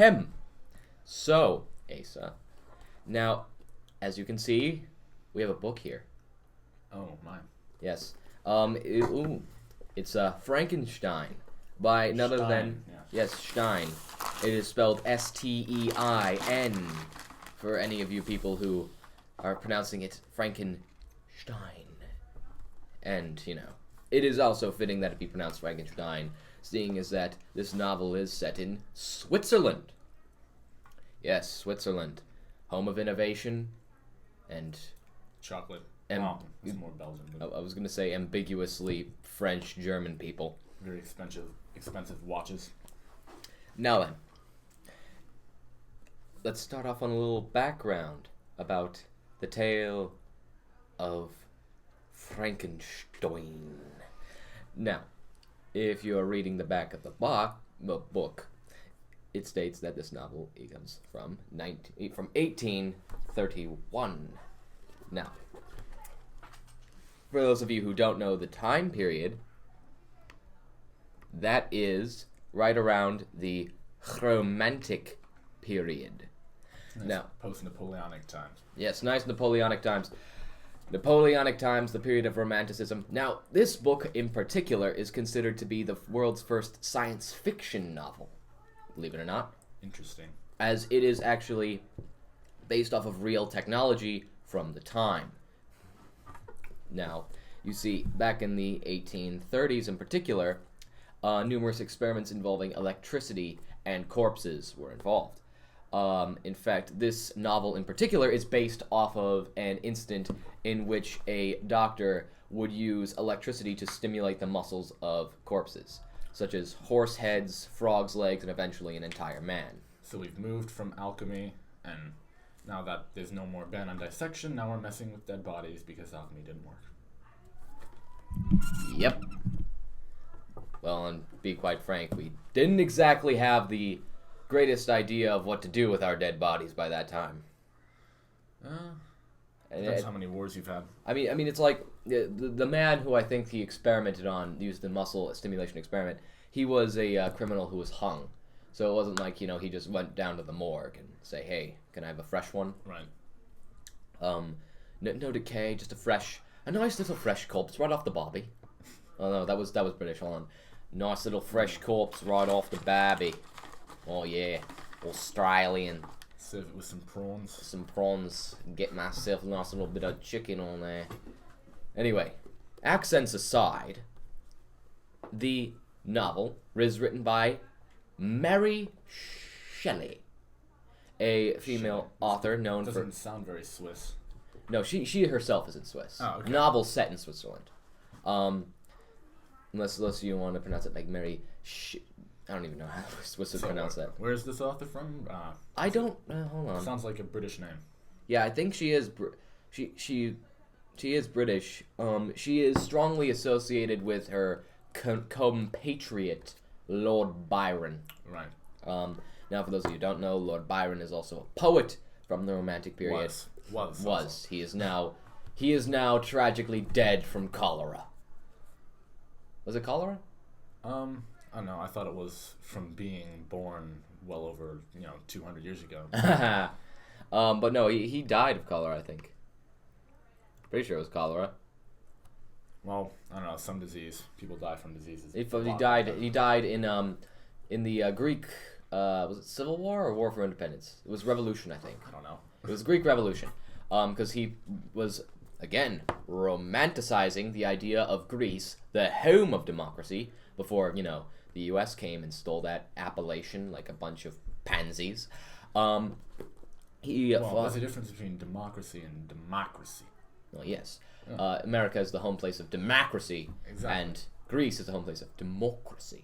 Hem. So, Asa, now, as you can see, we have a book here. Oh, my. Yes. It's Frankenstein by none other than Stein. It is spelled Stein for any of you people who are pronouncing it Frankenstein. And, it is also fitting that it be pronounced Frankenstein, seeing as that this novel is set in Switzerland. Yes, Switzerland. Home of innovation and... chocolate. It's more Belgian. I was going to say ambiguously French-German people. Very expensive watches. Now then, let's start off on a little background about the tale of Frankenstein. Now, if you are reading the back of the book, it states that this novel comes from 1831. Now, for those of you who don't know the time period, that is right around the Romantic period. Nice. Now, post-Napoleonic times. Yes, nice Napoleonic times. Napoleonic times, the period of Romanticism. Now, this book in particular is considered to be the world's first science fiction novel, believe it or not. Interesting. As it is actually based off of real technology from the time. Now, you see, back in the 1830s in particular, numerous experiments involving electricity and corpses were involved. In fact, this novel in particular is based off of an incident in which a doctor would use electricity to stimulate the muscles of corpses, such as horse heads, frog's legs, and eventually an entire man. So we've moved from alchemy, and now that there's no more ban on dissection, now we're messing with dead bodies because alchemy didn't work. Yep. Well, and be quite frank, we didn't exactly have the greatest idea of what to do with our dead bodies by that time. Depends how many wars you've had. I mean, it's like the man who I think he experimented on, used the muscle stimulation experiment. He was a criminal who was hung, so it wasn't like he just went down to the morgue and say, "Hey, can I have a fresh one?" Right. No decay, just a nice little fresh corpse right off the bobby. Oh no, that was British. Hold on, nice little fresh corpse right off the babby. Oh yeah, Australian. Serve it with some prawns. Some prawns. Get myself a nice little bit of chicken on there. Anyway, accents aside, the novel is written by Mary Shelley, a female author known for... Doesn't sound very Swiss. No, she herself isn't Swiss. Oh, okay. Novel set in Switzerland. Unless you want to pronounce it like Mary I don't even know how Swiss would pronounce that. Where's this author from? I don't... hold on. Sounds like a British name. Yeah, I think she is... She is British. She is strongly associated with her compatriot, Lord Byron. Right. Now, for those of you who don't know, Lord Byron is also a poet from the Romantic period. Was. He is now tragically dead from cholera. Was it cholera? I don't know. I thought it was from being born well over 200 years ago. But no, he died of cholera, I think. Pretty sure it was cholera. Well, I don't know. Some disease. People die from diseases. He died in the Greek. Was it Civil War or War for Independence? It was Revolution, I think. I don't know. It was Greek Revolution. Because he was, again, romanticizing the idea of Greece, the home of democracy, before, the U.S. came and stole that appellation like a bunch of pansies. There's a difference between democracy and democracy. Well, yes. Yeah. America is the home place of democracy, exactly. And Greece is the home place of democracy.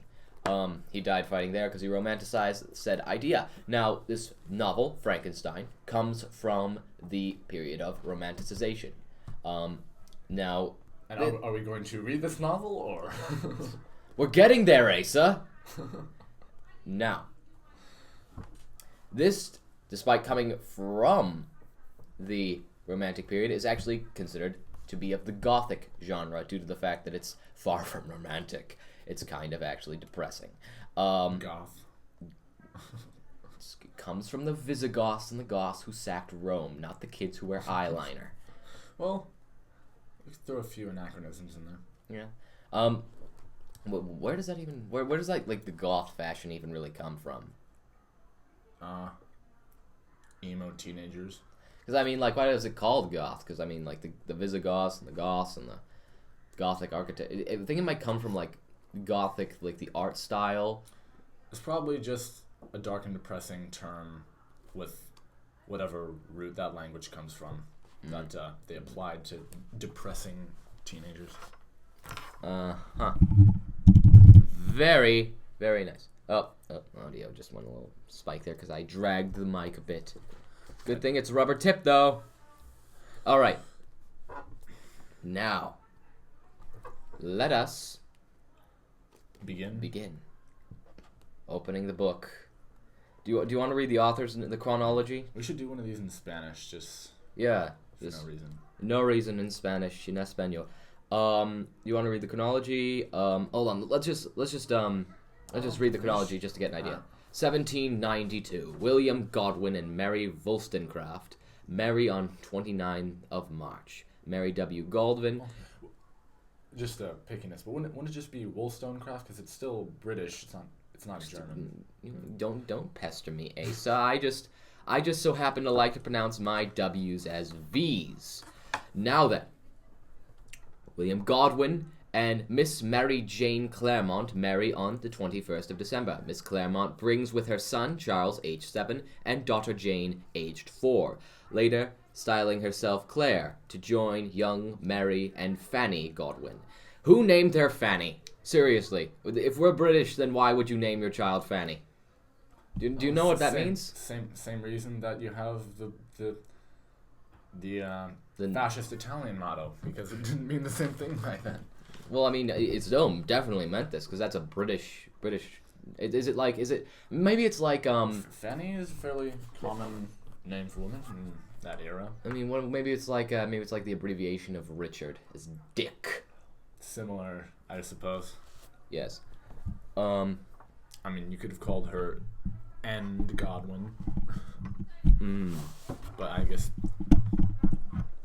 He died fighting there because he romanticized said idea. Now, this novel, Frankenstein, comes from the period of romanticization. Now... And are we going to read this novel, or...? We're getting there, Asa! Now, this, despite coming from the Romantic period, is actually considered to be of the gothic genre due to the fact that it's far from romantic. It's kind of actually depressing. Goth. It's comes from the Visigoths and the Goths who sacked Rome, not the kids who wear eyeliner. Well, we could throw a few anachronisms in there. Yeah. Where does that even... Where does, like the Goth fashion even really come from? Emo teenagers. Because, I mean, like, why is it called Goth? Because, I mean, like, the Visigoths and the Goths and the Gothic architecture... I think it might come from, like, Gothic, like, the art style. It's probably just a dark and depressing term with whatever root that language comes from that they applied to depressing teenagers. Huh. Very, very nice. Oh, audio just went a little spike there because I dragged the mic a bit. Good thing it's rubber tip, though. All right. Now, let us begin. Opening the book. Do you want to read the authors and the chronology? We should do one of these in Spanish, just Yeah. for no reason. No reason in Spanish, en español. You want to read the chronology? Hold on. Let's just read the chronology just to get an idea. 1792. William Godwin and Mary Wollstonecraft marry on 29th of March. Mary W. Godwin. Just pickiness, but wouldn't it just be Wollstonecraft because it's still British? It's not German. Don't pester me, Asa. I just so happen to like to pronounce my W's as V's. Now then, William Godwin and Miss Mary Jane Claremont marry on the 21st of December. Miss Claremont brings with her son, Charles, aged 7, and daughter Jane, aged 4, later styling herself Claire, to join young Mary and Fanny Godwin. Who named her Fanny? Seriously, if we're British, then why would you name your child Fanny? Do you know what that means? Same reason that you have the fascist Italian motto, because it didn't mean the same thing back then. Well, I mean, its dome definitely meant this because that's a British. Is it? Maybe it's like Fanny is a fairly common name for women in that era. I mean, maybe it's like the abbreviation of Richard. It's Dick. Similar, I suppose. Yes. I mean, you could have called her End Godwin. But I guess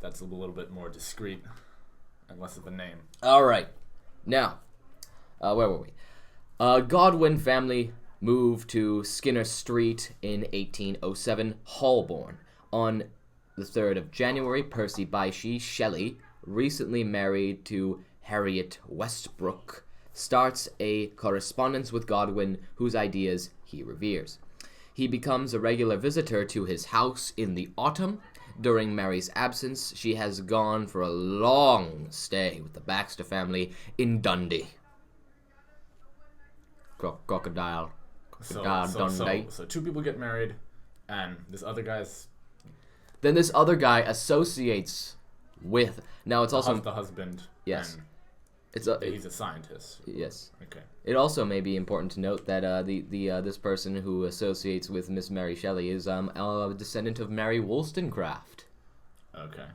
that's a little bit more discreet and less of a name. All right. Now, where were we? Godwin family moved to Skinner Street in 1807, Holborn. On the 3rd of January, Percy Bysshe Shelley, recently married to Harriet Westbrook, starts a correspondence with Godwin, whose ideas he reveres. He becomes a regular visitor to his house in the autumn. During Mary's absence, she has gone for a long stay with the Baxter family in Dundee. Crocodile Dundee. So two people get married, and this other guy's... Then this other guy associates with... Now it's also... The husband. Yes. He's a scientist. Yes. Okay. It also may be important to note that this person who associates with Miss Mary Shelley is a descendant of Mary Wollstonecraft. Okay.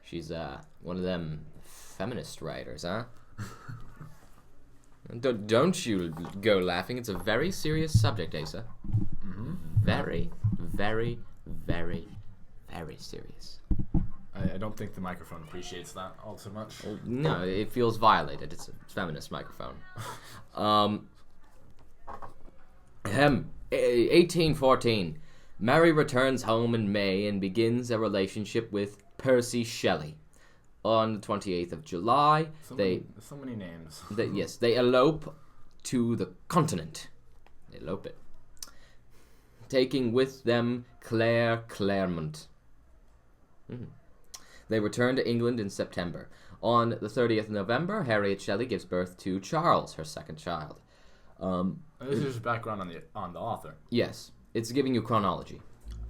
She's one of them feminist writers, huh? Don't you go laughing. It's a very serious subject, Asa. Mm-hmm. Very, very, very, very serious. I don't think the microphone appreciates that all too much. Well, no, it feels violated. It's a feminist microphone. 1814. Mary returns home in May and begins a relationship with Percy Shelley. On the 28th of July, So many names. They elope to the continent. They elope it. Taking with them Claire Claremont. They return to England in September. On the 30th of November, Harriet Shelley gives birth to Charles, her second child. This is just background on the author. Yes, it's giving you chronology.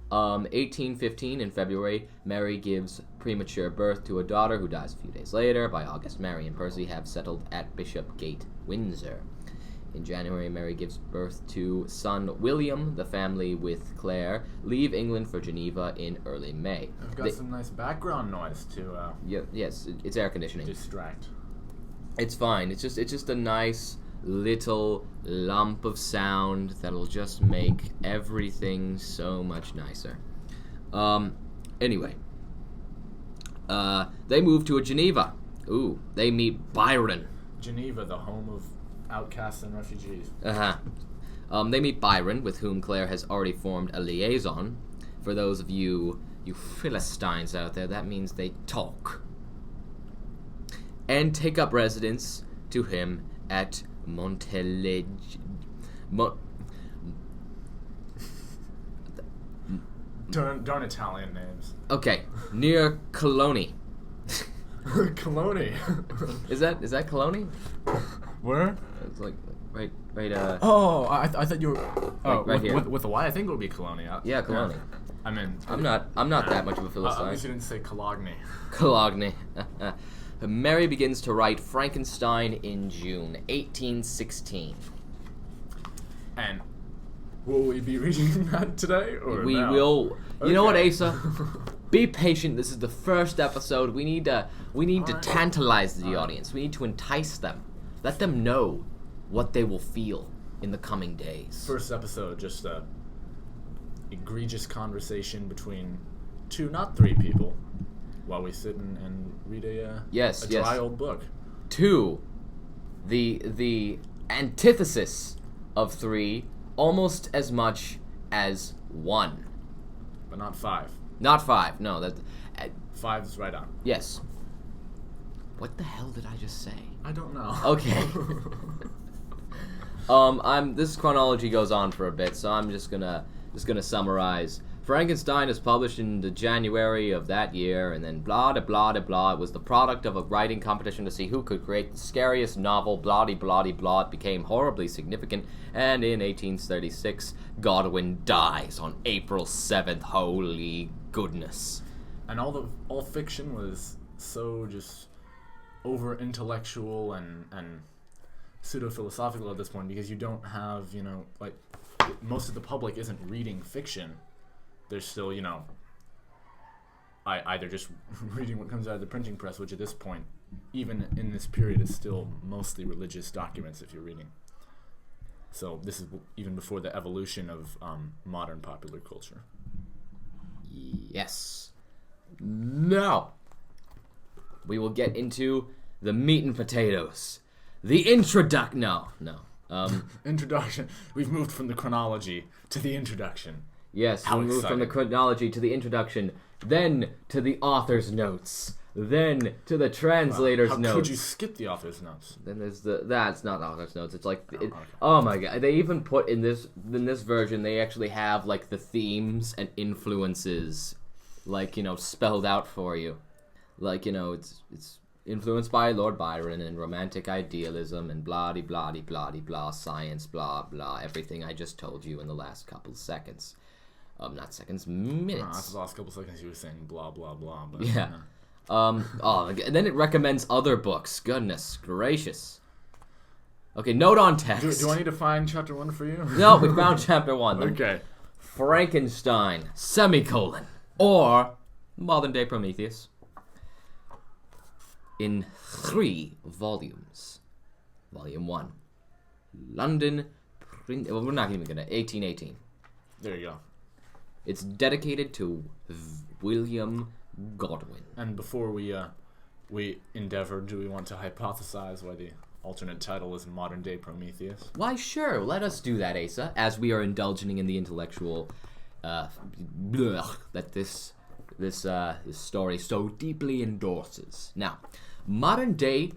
1815, in February, Mary gives premature birth to a daughter who dies a few days later. By August, Mary and Percy have settled at Bishopgate, Windsor. In January, Mary gives birth to son William. The family, with Claire, leave England for Geneva in early May. I've got some nice background noise to yes, it's air conditioning. distract. It's fine. It's just a nice little lump of sound that'll just make everything so much nicer. Anyway. They move to Geneva. Ooh, they meet Byron. Geneva, the home of outcasts and refugees. They meet Byron, with whom Claire has already formed a liaison. For those of you Philistines out there, that means they talk. And take up residence to him at Darn Italian names. Okay, near Cologne. Cologne. Is that Cologne? Where? It's like right. Oh, I thought you were. Oh, right here. With a Y, I think it would be Cologne. Yeah, Cologne. I mean, I'm not that much of a Philistine. At least you didn't say Cologne. Cologne. Mary begins to write Frankenstein in June 1816. And will we be reading that today or we now? will. You Okay. know what, Asa? Be patient. This is the first episode. We need to Alright. tantalize the audience. We need to entice them. Let them know what they will feel in the coming days. First episode, just a egregious conversation between two, not three people, while we sit and read a dry old book. 2, the antithesis of 3, almost as much as 1. But not 5. Not 5. No, that. 5 is right on. Yes. What the hell did I just say? I don't know. Okay. This chronology goes on for a bit, so I'm just gonna summarize. Frankenstein is published in the January of that year, and then blah de blah de blah. It was the product of a writing competition to see who could create the scariest novel. Blah de blah de blah. It became horribly significant, and in 1836, Godwin dies on April 7th. Holy goodness! And all fiction was so just over intellectual and pseudo philosophical at this point, because you don't have, like, most of the public isn't reading fiction. They're still, either just reading what comes out of the printing press, which at this point, even in this period, is still mostly religious documents if you're reading. So this is even before the evolution of modern popular culture. Yes. Now, we will get into the meat and potatoes. The introduction. No. Introduction. We've moved from the chronology to the introduction. Yes, How we moved from the exciting. chronology to the introduction, then to the author's notes, then to the translator's How notes. could you skip the author's notes? Then there's that's not author's notes. It's like, okay. oh my god! They even put in this version. They actually have like the themes and influences, like spelled out for you. Like it's influenced by Lord Byron and romantic idealism and blah de blah de blah de blah science blah blah everything I just told you in the last couple seconds. Not seconds, minutes. That's the last couple seconds you were saying blah blah blah. But, Yeah. And then it recommends other books. Goodness gracious. Okay, note on text. Do I need to find chapter 1 for you? No, we found chapter 1. Okay. Frankenstein, semicolon, or modern day Prometheus. In 3 volumes. Volume 1. London, well, we're not even gonna, 1818. There you go. It's dedicated to William Godwin. And before we endeavor, do we want to hypothesize why the alternate title is Modern Day Prometheus? Why, sure, let us do that, Asa, as we are indulging in the intellectual that this story so deeply endorses. Now, modern day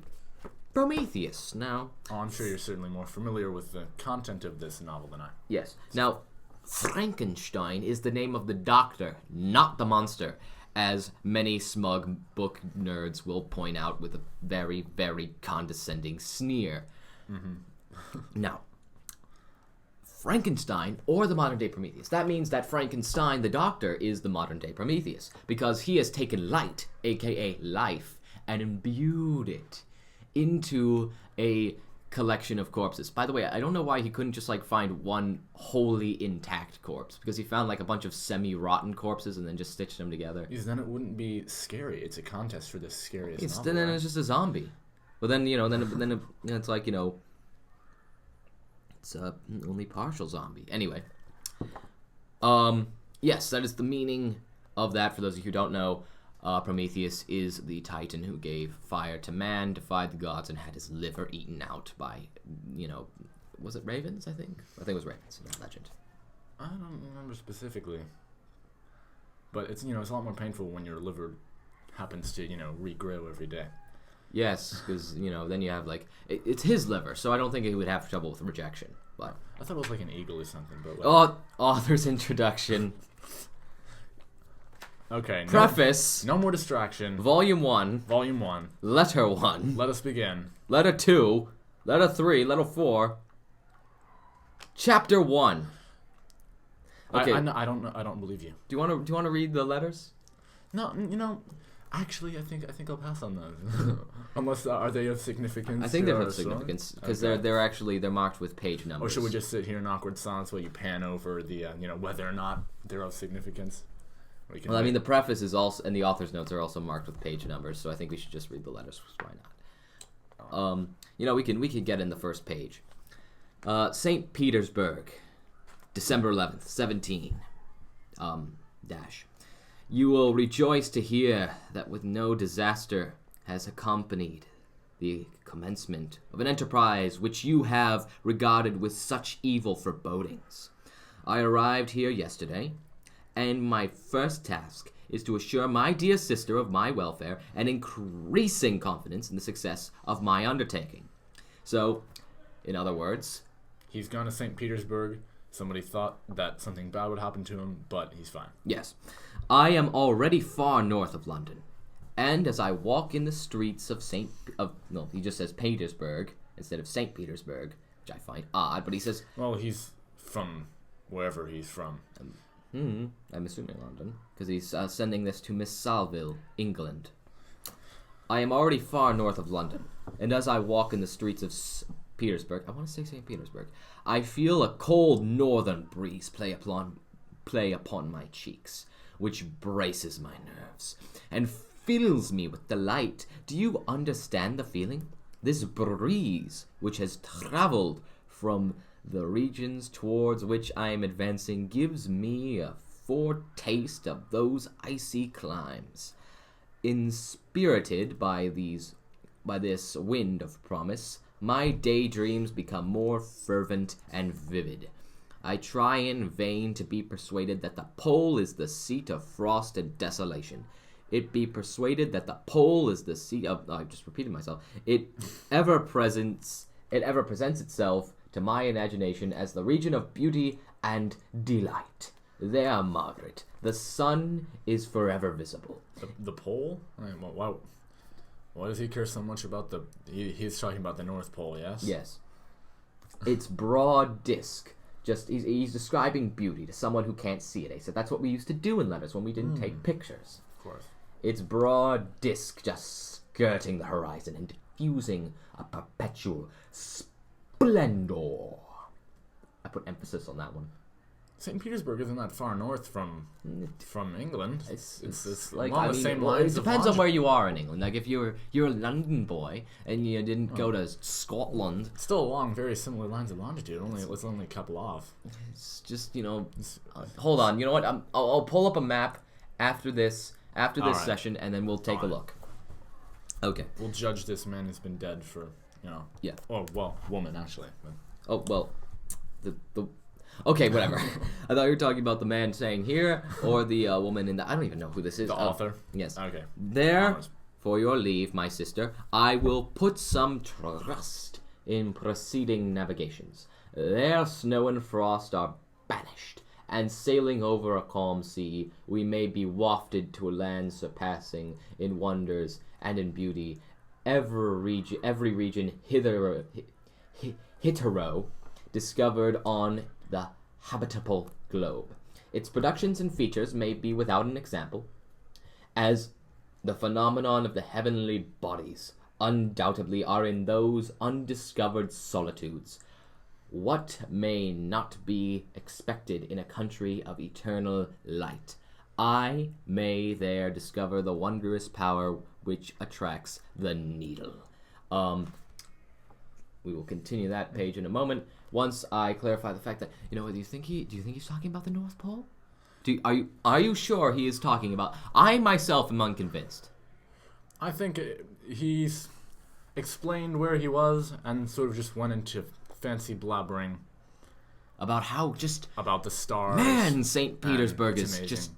Prometheus. Now, Oh, I'm sure you're certainly more familiar with the content of this novel than I. yes. Now, Frankenstein is the name of the doctor, not the monster, as many smug book nerds will point out with a very, very condescending sneer. Now, Frankenstein, or the modern-day Prometheus. That means that Frankenstein, the doctor, is the modern-day Prometheus, because he has taken light, aka life, and imbued it into a collection of corpses. By the way, I don't know why he couldn't just find one wholly intact corpse, because he found a bunch of semi-rotten corpses and then just stitched them together. Because then it wouldn't be scary. It's a contest for the scariest It's, novel. then right? it's just a zombie. But then then it's It's only partial zombie. Anyway. Yes, that is the meaning of that. For those of you who don't know, Prometheus is the Titan who gave fire to man, defied the gods, and had his liver eaten out by, was it ravens, I think? I think it was ravens in that legend. I don't remember specifically. But it's, it's a lot more painful when your liver happens to, regrow every day. Yes, because, then you have, it's his liver, so I don't think he would have trouble with rejection. But I thought it was like an eagle or something. But author's introduction. Okay. Preface. No more distraction. Volume 1. Volume 1. Letter 1. Let us begin. Letter 2. Letter 3. Letter 4. Chapter 1. Okay. I don't know. I don't believe you. Do you want to read the letters? No, actually, I think I'll pass on those. Unless are they of significance? I think they're of significance because okay. they're marked with page numbers. Or should we just sit here in awkward silence while you pan over the whether or not they're of significance? Well, I mean, the preface is also, and the author's notes are also marked with page numbers, so I think we should just read the letters. Why not? We can get in the first page. St. Petersburg, December 11th, 17. Dash. You will rejoice to hear that with no disaster has accompanied the commencement of an enterprise which you have regarded with such evil forebodings. I arrived here yesterday, and my first task is to assure my dear sister of my welfare and increasing confidence in the success of my undertaking. So, in other words, he's gone to St. Petersburg. Somebody thought that something bad would happen to him, but he's fine. Yes. I am already far north of London, and as I walk in the streets of he just says Petersburg instead of St. Petersburg, which I find odd, but he says... Well, he's from wherever he's from. I'm assuming London, because he's sending this to Miss Salville, England. I am already far north of London, and as I walk in the streets of Petersburg, I want to say St. Petersburg, I feel a cold northern breeze play upon my cheeks, which braces my nerves, and fills me with delight. Do you understand the feeling? This breeze, which has traveled from the regions towards which I am advancing, gives me a foretaste of those icy climes. Inspirited by this wind of promise, my daydreams become more fervent and vivid. I try in vain to be persuaded that the pole is the seat of frost and desolation. It be persuaded that the pole is the seat of... I just repeated myself. It ever presents itself to my imagination as the region of beauty and delight. There, Margaret, the sun is forever visible. The pole? Why does he care so much about the... He's talking about the North Pole, yes? Yes. Its broad disk. He's describing beauty to someone who can't see it. He said that's what we used to do in letters when we didn't take pictures. Of course. Its broad disk just skirting the horizon and diffusing a perpetual splendor. I put emphasis on that one. St. Petersburg isn't that far north from England. It's like, along the same lines. It depends on where you are in England. Like if you're a London boy and you didn't go to Scotland, it's still along very similar lines of longitude. It's only a couple off. It's just hold on. You know what? I'll pull up a map after this session, and then we'll take a look. Okay. We'll judge this man who's been dead for Yeah. Oh well, woman actually. Oh well, the. Okay, whatever. I thought you were talking about the man saying here, or the woman in the... I don't even know who this is. The author? Yes. Okay. There, for your leave, my sister, I will put some trust in preceding navigations. There, snow and frost are banished, and sailing over a calm sea, we may be wafted to a land surpassing in wonders and in beauty every region hitherto discovered on the habitable globe. Its productions and features may be without an example, as the phenomenon of the heavenly bodies undoubtedly are in those undiscovered solitudes. What may not be expected in a country of eternal light? I may there discover the wondrous power which attracts the needle. We will continue that page in a moment. once I clarify the fact that, do you think he's talking about the North Pole? Are you sure he is talking about? I myself am unconvinced. I think he's explained where he was and sort of just went into fancy blabbering about how about the stars. Man, St. Petersburg is amazing. just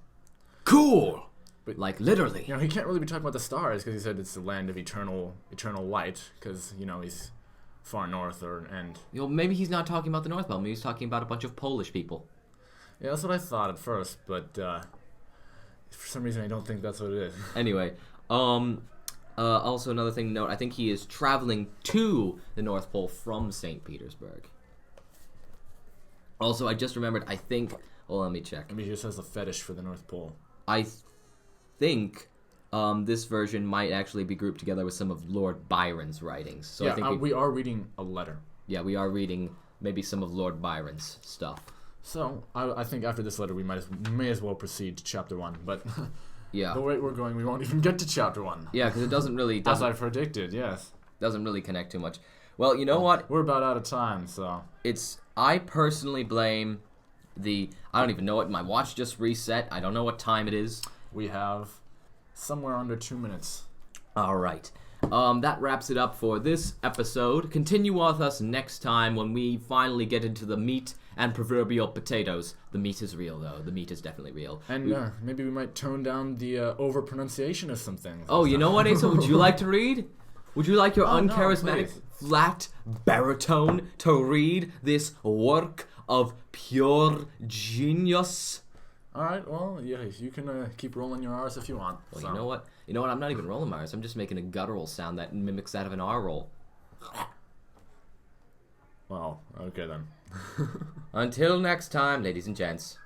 cool. But, like literally. He can't really be talking about the stars because he said it's the land of eternal light because he's far north and maybe he's not talking about the North Pole. Maybe he's talking about a bunch of Polish people. Yeah, that's what I thought at first, but for some reason I don't think that's what it is. Anyway, also another thing to note, I think he is traveling to the North Pole from St. Petersburg. Also, I just remembered, I think... Well, let me check. Maybe he just has a fetish for the North Pole. I think this version might actually be grouped together with some of Lord Byron's writings. So yeah, I think we are reading a letter. Yeah, we are reading maybe some of Lord Byron's stuff. So, I think after this letter we may as well proceed to Chapter 1, but... Yeah. The way we're going, we won't even get to Chapter 1. Yeah, because it doesn't really... As I predicted, yes. Doesn't really connect too much. Well, you know what? We're about out of time, so... I personally blame I don't even know it. My watch just reset. I don't know what time it is. We have somewhere under 2 minutes. All right. That wraps it up for this episode. Continue with us next time when we finally get into the meat and proverbial potatoes. The meat is real, though. The meat is definitely real. And maybe we might tone down the over-pronunciation of some things. Oh, you know what, Asa? Would you like to read? Would you like your uncharismatic, flat baritone to read this work of pure genius? All right, well, yeah, you can keep rolling your R's if you want. Well, you know what? I'm not even rolling my R's. I'm just making a guttural sound that mimics that of an R roll. Well, okay then. Until next time, ladies and gents.